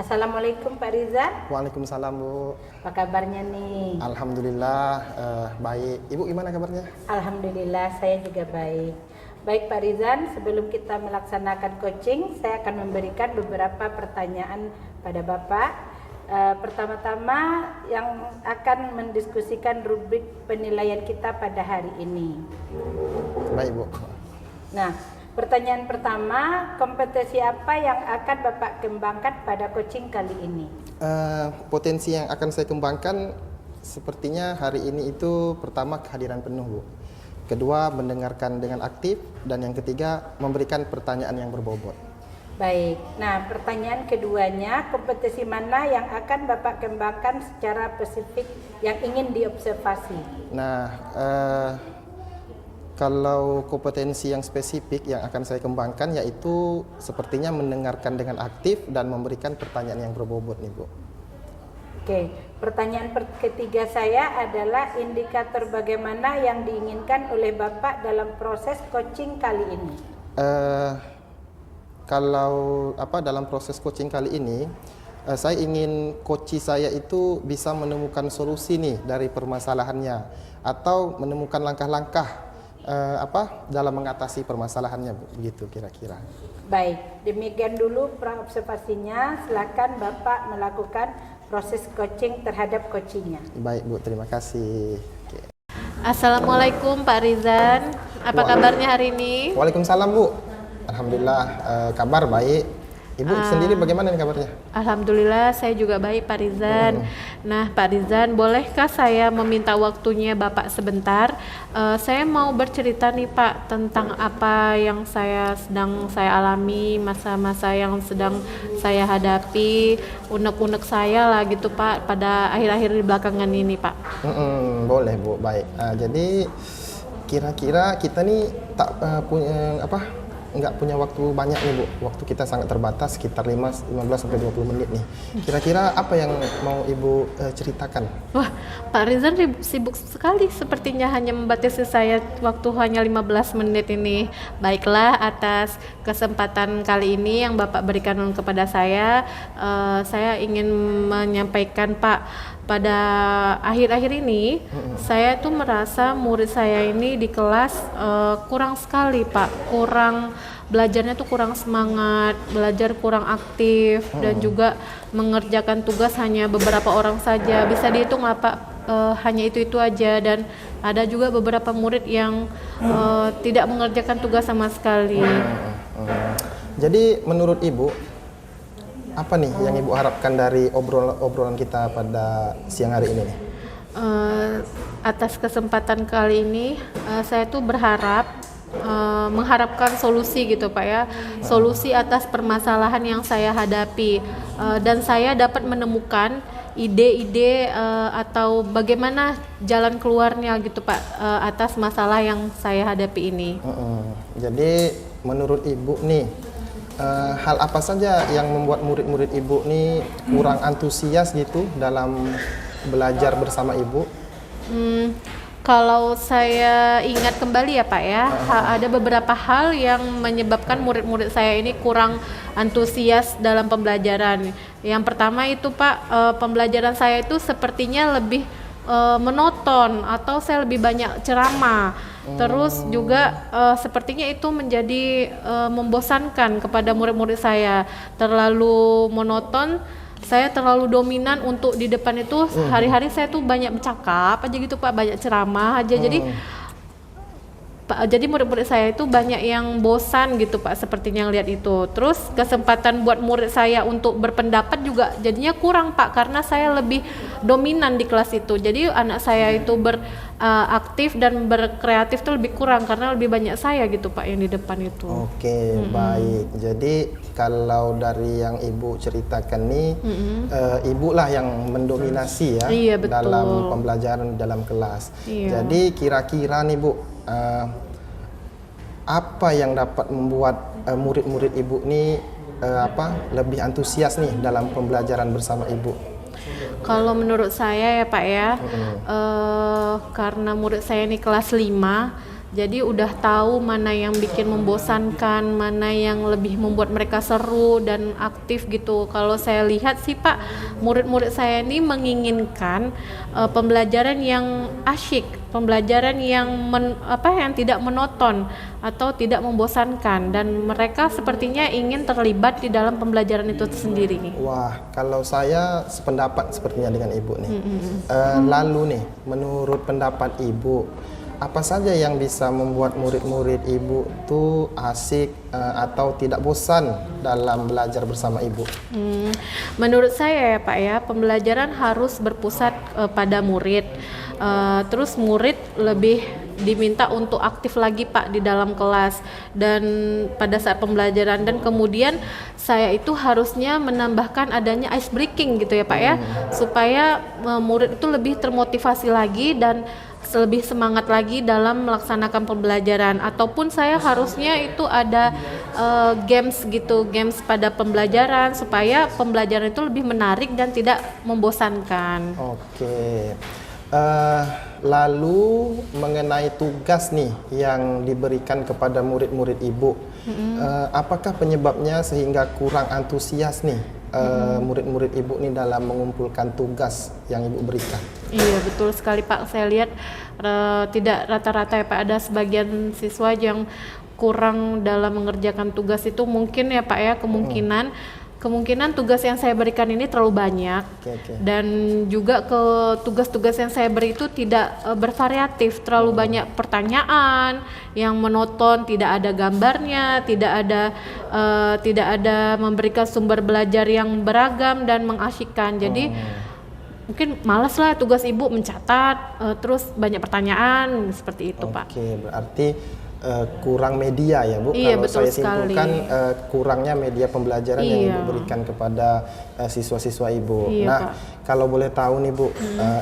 Assalamualaikum Pak Rizan. Waalaikumsalam Bu. Apa kabarnya nih? Alhamdulillah baik. Ibu gimana kabarnya? Alhamdulillah saya juga baik. Baik Pak Rizan, sebelum kita melaksanakan coaching, saya akan memberikan beberapa pertanyaan pada Bapak. Pertama-tama yang akan mendiskusikan rubrik penilaian kita pada hari ini. Baik Bu. Nah, pertanyaan pertama, kompetensi apa yang akan Bapak kembangkan pada coaching kali ini? Potensi yang akan saya kembangkan sepertinya hari ini itu pertama kehadiran penuh Bu. Kedua mendengarkan dengan aktif dan yang ketiga memberikan pertanyaan yang berbobot. Baik, nah pertanyaan keduanya, kompetensi mana yang akan Bapak kembangkan secara spesifik yang ingin diobservasi? Nah, kalau kompetensi yang spesifik yang akan saya kembangkan yaitu sepertinya mendengarkan dengan aktif dan memberikan pertanyaan yang berbobot nih Bu. Oke, pertanyaan ketiga saya adalah indikator bagaimana yang diinginkan oleh Bapak dalam proses coaching kali ini? Kalau dalam proses coaching kali ini, saya ingin coach saya itu bisa menemukan solusi nih dari permasalahannya atau menemukan langkah-langkah dalam mengatasi permasalahannya begitu kira-kira. Baik, demikian dulu pra-observasinya. Silakan Bapak melakukan proses coaching terhadap coachingnya. Baik Bu, terima kasih. Oke. Assalamualaikum Pak Rizan, apa kabarnya hari ini? Waalaikumsalam Bu. Alhamdulillah kabar baik. Ibu sendiri bagaimana nih kabarnya? Alhamdulillah saya juga baik Pak Rizan. Nah Pak Rizan, bolehkah saya meminta waktunya Bapak sebentar? Saya mau bercerita nih Pak tentang apa yang sedang saya alami, masa-masa yang sedang saya hadapi, unek-unek saya lah gitu Pak pada akhir-akhir di belakangan ini Pak. Boleh Bu, baik. Jadi kira-kira kita nih nggak punya waktu banyak nih Bu. Waktu kita sangat terbatas, sekitar 15 sampai 20 menit nih. Kira-kira apa yang mau Ibu ceritakan? Wah, Pak Rizan sibuk sekali sepertinya hanya membatasi saya waktu hanya 15 menit ini. Baiklah, atas kesempatan kali ini yang Bapak berikan kepada saya ingin menyampaikan Pak, pada akhir-akhir ini saya tuh merasa murid saya ini di kelas kurang sekali Pak, belajarnya tuh kurang semangat, belajar kurang aktif dan juga mengerjakan tugas hanya beberapa orang saja, bisa dihitung lah Pak, hanya itu aja, dan ada juga beberapa murid yang tidak mengerjakan tugas sama sekali. Jadi menurut Ibu apa nih yang Ibu harapkan dari obrolan kita pada siang hari ini nih? Atas kesempatan kali ini saya tuh mengharapkan solusi gitu Pak ya, solusi atas permasalahan yang saya hadapi, dan saya dapat menemukan ide-ide atau bagaimana jalan keluarnya gitu Pak, atas masalah yang saya hadapi ini. Jadi menurut Ibu nih, hal apa saja yang membuat murid-murid Ibu nih kurang antusias gitu dalam belajar bersama Ibu? Kalau saya ingat kembali ya Pak ya, ada beberapa hal yang menyebabkan murid-murid saya ini kurang antusias dalam pembelajaran. Yang pertama itu Pak, pembelajaran saya itu sepertinya lebih monoton atau saya lebih banyak ceramah. Terus juga sepertinya itu menjadi membosankan kepada murid-murid saya, terlalu monoton. Saya terlalu dominan untuk di depan itu, hari-hari saya tuh banyak bercakap aja gitu Pak, banyak ceramah aja. Jadi murid-murid saya itu banyak yang bosan gitu Pak, sepertinya yang lihat itu. Terus kesempatan buat murid saya untuk berpendapat juga jadinya kurang Pak, karena saya lebih dominan di kelas itu. Jadi anak saya itu aktif dan berkreatif tuh lebih kurang karena lebih banyak saya gitu Pak yang di depan itu. Oke, baik. Jadi kalau dari yang Ibu ceritakan nih, Ibu lah yang mendominasi ya. Iya, betul. Dalam pembelajaran dalam kelas. Iya. Jadi kira-kira nih Bu, apa yang dapat membuat murid-murid Ibu nih lebih antusias nih dalam pembelajaran bersama Ibu? Kalau menurut saya ya Pak ya, karena murid saya ini kelas 5, Jadi udah tahu mana yang bikin membosankan, mana yang lebih membuat mereka seru dan aktif gitu. Kalau saya lihat sih Pak, murid-murid saya ini menginginkan pembelajaran yang asyik, pembelajaran yang yang tidak monoton atau tidak membosankan, dan mereka sepertinya ingin terlibat di dalam pembelajaran itu sendiri. Wah, kalau saya sependapat sepertinya dengan Ibu nih. Lalu nih, menurut pendapat Ibu, apa saja yang bisa membuat murid-murid Ibu tuh asik atau tidak bosan dalam belajar bersama Ibu? Menurut saya ya Pak ya, pembelajaran harus berpusat pada murid. Terus murid lebih diminta untuk aktif lagi Pak di dalam kelas dan pada saat pembelajaran, dan kemudian saya itu harusnya menambahkan adanya ice breaking gitu ya Pak ya, supaya murid itu lebih termotivasi lagi dan lebih semangat lagi dalam melaksanakan pembelajaran. Ataupun saya harusnya itu ada games gitu, games pada pembelajaran supaya pembelajaran itu lebih menarik dan tidak membosankan. Oke. Lalu mengenai tugas nih yang diberikan kepada murid-murid Ibu, apakah penyebabnya sehingga kurang antusias nih murid-murid Ibu nih dalam mengumpulkan tugas yang Ibu berikan? Iya betul sekali Pak, saya lihat tidak rata-rata ya Pak, ada sebagian siswa yang kurang dalam mengerjakan tugas itu, mungkin ya Pak ya, kemungkinan tugas yang saya berikan ini terlalu banyak. Dan juga ke tugas-tugas yang saya beri itu tidak bervariatif, terlalu banyak pertanyaan yang monoton, tidak ada gambarnya, tidak ada memberikan sumber belajar yang beragam dan mengasyikkan. Jadi mungkin malas lah tugas Ibu mencatat terus banyak pertanyaan seperti itu Pak. Oke, berarti kurang media ya Bu. Iya, kalau betul saya simpulkan kurangnya media pembelajaran yang Iya. Ibu berikan kepada siswa-siswa Ibu. Iya, Nah, Pak. kalau boleh tahu nih Bu,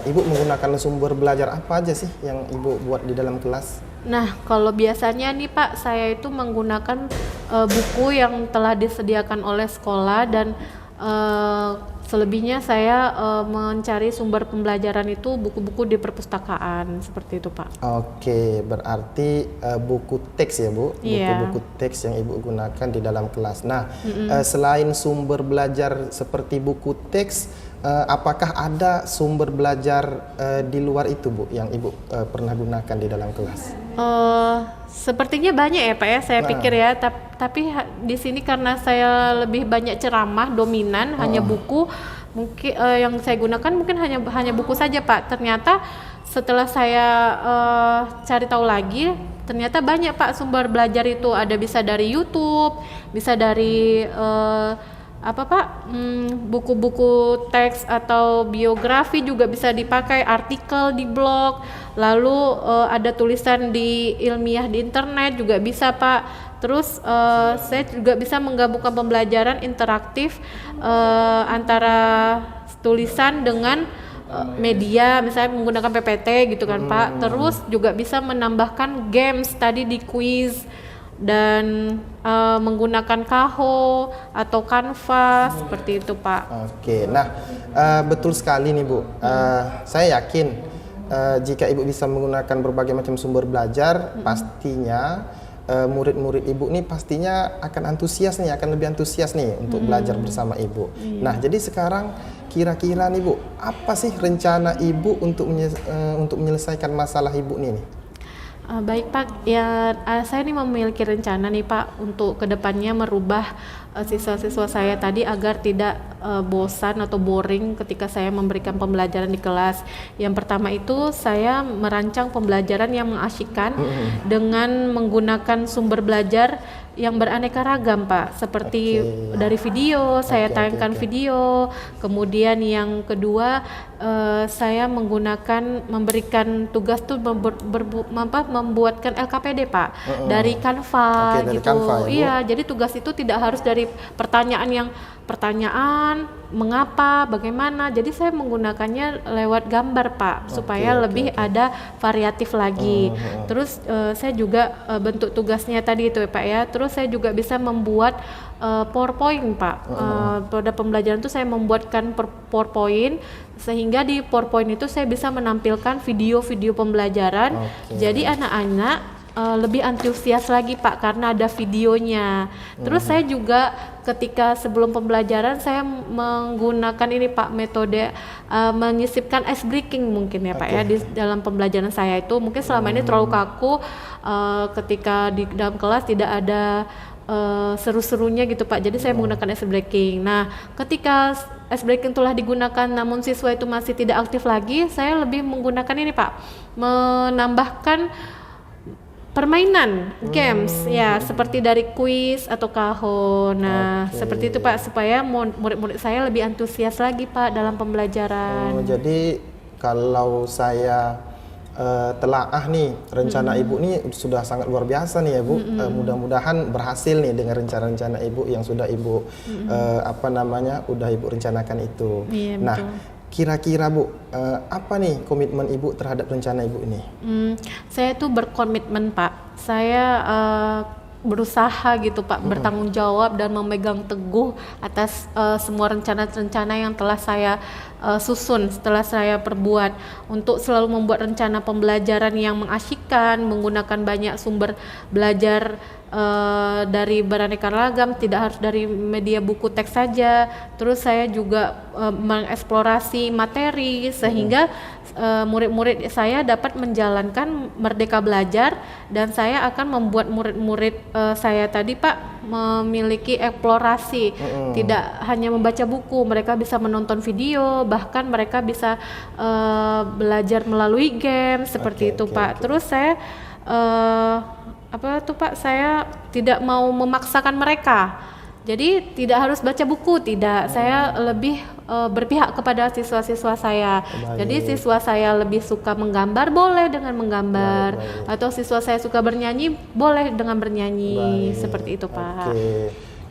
Ibu menggunakan sumber belajar apa aja sih yang Ibu buat di dalam kelas? Nah, kalau biasanya nih Pak, saya itu menggunakan buku yang telah disediakan oleh sekolah, dan selebihnya saya mencari sumber pembelajaran itu buku-buku di perpustakaan, seperti itu Pak. Oke, berarti buku teks ya Bu, Iya. buku-buku teks yang Ibu gunakan di dalam kelas. Nah, selain sumber belajar seperti buku teks, apakah ada sumber belajar di luar itu Bu yang Ibu pernah gunakan di dalam kelas? Sepertinya banyak ya Pak ya, saya pikir ya, tapi di sini karena saya lebih banyak ceramah dominan, hanya buku, mungkin yang saya gunakan mungkin hanya buku saja Pak. Ternyata setelah saya cari tahu lagi, ternyata banyak Pak sumber belajar itu, ada bisa dari YouTube, bisa dari buku-buku teks atau biografi juga bisa dipakai, artikel di blog, lalu ada tulisan di ilmiah di internet juga bisa Pak. Terus saya juga bisa menggabungkan pembelajaran interaktif antara tulisan dengan media, misalnya menggunakan PPT gitu kan Pak. Terus juga bisa menambahkan games tadi di quiz, dan menggunakan Kaho atau Canva, seperti itu Pak. Oke, nah betul sekali nih Bu. Saya yakin jika Ibu bisa menggunakan berbagai macam sumber belajar, pastinya murid-murid Ibu nih pastinya akan antusias nih, akan lebih antusias nih untuk belajar bersama Ibu. Nah, jadi sekarang kira-kira nih Bu, apa sih rencana Ibu untuk menyelesaikan masalah Ibu nih? Baik Pak, ya saya ini memiliki rencana nih Pak untuk kedepannya merubah siswa-siswa saya tadi agar tidak bosan atau boring ketika saya memberikan pembelajaran di kelas. Yang pertama itu saya merancang pembelajaran yang mengasyikkan dengan menggunakan sumber belajar yang beraneka ragam Pak, seperti dari video, saya tayangkan video. Kemudian yang kedua saya memberikan tugas tuh membuatkan LKPD Pak, dari Canva dari gitu. Canva, ya, Bu? Iya, jadi tugas itu tidak harus dari pertanyaan mengapa, bagaimana. Jadi saya menggunakannya lewat gambar Pak, supaya lebih ada variatif lagi. Terus saya juga bentuk tugasnya tadi itu ya Pak ya. Terus saya juga bisa membuat PowerPoint Pak. Pada pembelajaran itu saya membuatkan PowerPoint, sehingga di PowerPoint itu saya bisa menampilkan video-video pembelajaran. Jadi anak-anak lebih antusias lagi Pak karena ada videonya. Terus saya juga ketika sebelum pembelajaran saya menggunakan ini Pak metode menyisipkan ice breaking mungkin ya Pak ya di dalam pembelajaran saya itu mungkin selama ini terlalu kaku ketika di dalam kelas tidak ada seru-serunya gitu Pak. Jadi saya menggunakan ice breaking. Nah, ketika ice breaking telah digunakan namun siswa itu masih tidak aktif lagi, saya lebih menggunakan ini Pak, menambahkan permainan games ya seperti dari kuis atau kahon. Nah, seperti itu Pak supaya murid-murid saya lebih antusias lagi Pak dalam pembelajaran. Jadi kalau saya telaah nih rencana Ibu nih sudah sangat luar biasa nih ya Bu. Mudah-mudahan berhasil nih dengan rencana-rencana Ibu yang sudah Ibu udah Ibu rencanakan itu. Iya, nah, betul. kira-kira Bu, apa nih komitmen Ibu terhadap rencana Ibu ini? Saya tuh berkomitmen Pak. Saya berusaha gitu Pak, bertanggung jawab dan memegang teguh atas semua rencana-rencana yang telah saya susun setelah saya perbuat untuk selalu membuat rencana pembelajaran yang mengasyikkan, menggunakan banyak sumber belajar dari beraneka ragam, tidak harus dari media buku teks saja. Terus saya juga mengeksplorasi materi sehingga murid-murid saya dapat menjalankan merdeka belajar dan saya akan membuat murid-murid saya tadi Pak memiliki eksplorasi, tidak hanya membaca buku, mereka bisa menonton video, bahkan mereka bisa belajar melalui game seperti itu Pak. Terus saya saya tidak mau memaksakan mereka. Jadi tidak harus baca buku, tidak. Saya lebih berpihak kepada siswa-siswa saya. Jadi siswa saya lebih suka menggambar, boleh dengan menggambar. Atau siswa saya suka bernyanyi, boleh dengan bernyanyi. Seperti itu Pak.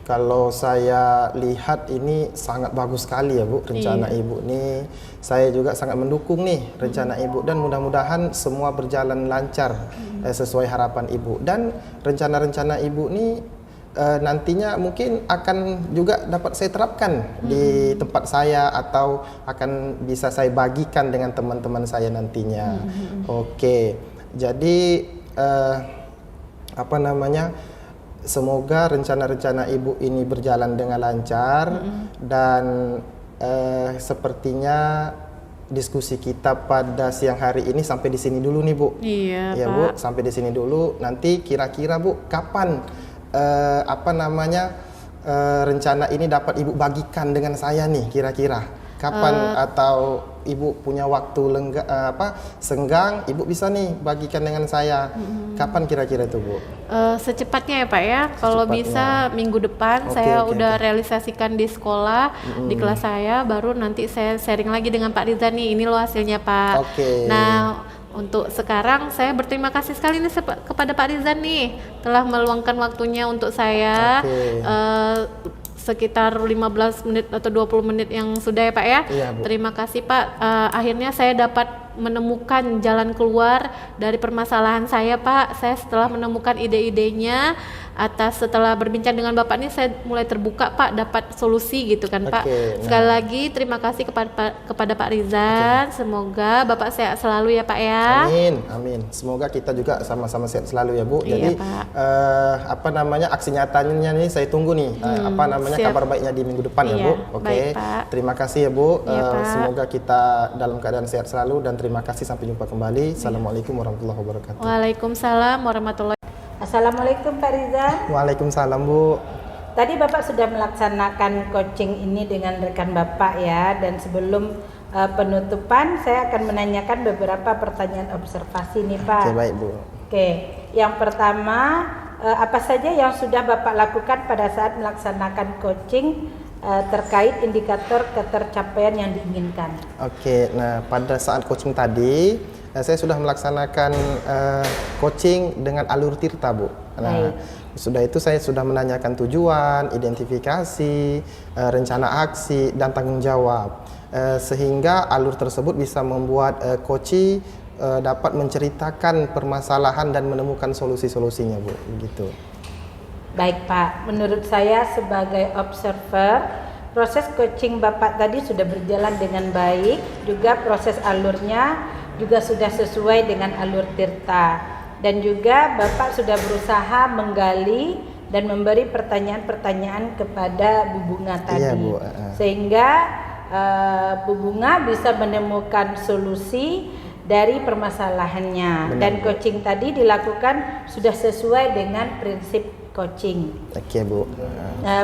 Kalau saya lihat ini sangat bagus sekali ya Bu, rencana Ibu nih. Saya juga sangat mendukung nih rencana Ibu dan mudah-mudahan semua berjalan lancar sesuai harapan Ibu. Dan rencana-rencana Ibu nih nantinya mungkin akan juga dapat saya terapkan di tempat saya atau akan bisa saya bagikan dengan teman-teman saya nantinya. Oke, jadi semoga rencana-rencana Ibu ini berjalan dengan lancar dan sepertinya diskusi kita pada siang hari ini sampai di sini dulu nih Bu. Iya ya Pak. Bu, sampai di sini dulu. Nanti kira-kira Bu, kapan rencana ini dapat Ibu bagikan dengan saya nih kira-kira? Kapan atau Ibu punya waktu senggang, Ibu bisa nih bagikan dengan saya. Kapan kira-kira itu Bu? Secepatnya ya Pak ya. Kalau bisa minggu depan saya udah realisasikan di sekolah, di kelas saya, baru nanti saya sharing lagi dengan Pak Riza nih. Ini loh hasilnya Pak. Nah, untuk sekarang saya berterima kasih sekali nih kepada Pak Riza nih telah meluangkan waktunya untuk saya. Sekitar 15 menit atau 20 menit yang sudah ya Pak ya. Terima kasih Pak. Akhirnya saya dapat menemukan jalan keluar dari permasalahan saya Pak. Saya setelah menemukan ide-idenya setelah berbincang dengan Bapak ini saya mulai terbuka Pak, dapat solusi gitu kan Pak. Sekali lagi terima kasih kepada Pak Rizan. Semoga Bapak sehat selalu ya Pak ya. Amin. Semoga kita juga sama-sama sehat selalu ya Bu. Iya, Jadi aksi nyatanya nih saya tunggu nih. Kabar baiknya di minggu depan ya Bu. Baik, Pak. Terima kasih ya Bu. Pak. Semoga kita dalam keadaan sehat selalu dan terima kasih, sampai jumpa kembali. Assalamualaikum warahmatullahi wabarakatuh. Waalaikumsalam warahmatullahi. Assalamualaikum Pak Riza. Waalaikumsalam Bu. Tadi Bapak sudah melaksanakan coaching ini dengan rekan Bapak ya, dan sebelum penutupan saya akan menanyakan beberapa pertanyaan observasi nih Pak. Oke, baik Bu. Oke, yang pertama apa saja yang sudah Bapak lakukan pada saat melaksanakan coaching terkait indikator ketercapaian yang diinginkan? Oke, nah pada saat coaching tadi saya sudah melaksanakan coaching dengan alur tirta Bu. Nah, sudah itu saya sudah menanyakan tujuan, identifikasi, rencana aksi, dan tanggung jawab. Sehingga alur tersebut bisa membuat coachee dapat menceritakan permasalahan dan menemukan solusi-solusinya Bu. Begitu. Baik Pak, menurut saya sebagai observer, proses coaching Bapak tadi sudah berjalan dengan baik, juga proses alurnya juga sudah sesuai dengan alur tirta. dan juga Bapak sudah berusaha menggali dan memberi pertanyaan-pertanyaan kepada Bu Bunga tadi, Iya, Bu. sehingga Bu Bunga bisa menemukan solusi dari permasalahannya. Benar, Dan Bu. coaching tadi dilakukan sudah sesuai dengan prinsip coaching. Oke, Bu.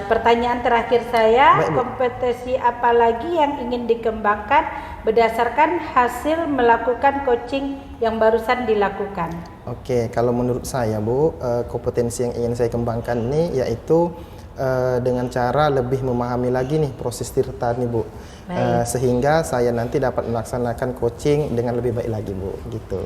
Pertanyaan terakhir saya, Baik, Bu. kompetensi apa lagi yang ingin dikembangkan berdasarkan hasil melakukan coaching yang barusan dilakukan? Oke, kalau menurut saya, Bu, kompetensi yang ingin saya kembangkan ini yaitu dengan cara lebih memahami lagi nih proses tirta nih, Bu. Sehingga saya nanti dapat melaksanakan coaching dengan lebih baik lagi, Bu, gitu.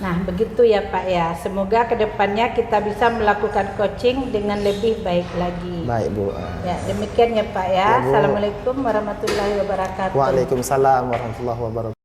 Nah, begitu ya Pak ya. Semoga kedepannya kita bisa melakukan coaching dengan lebih baik lagi. Baik, Bu. Ya, demikian ya Pak ya. Ya, Bu. Assalamualaikum warahmatullahi wabarakatuh. Waalaikumsalam warahmatullahi wabarakatuh.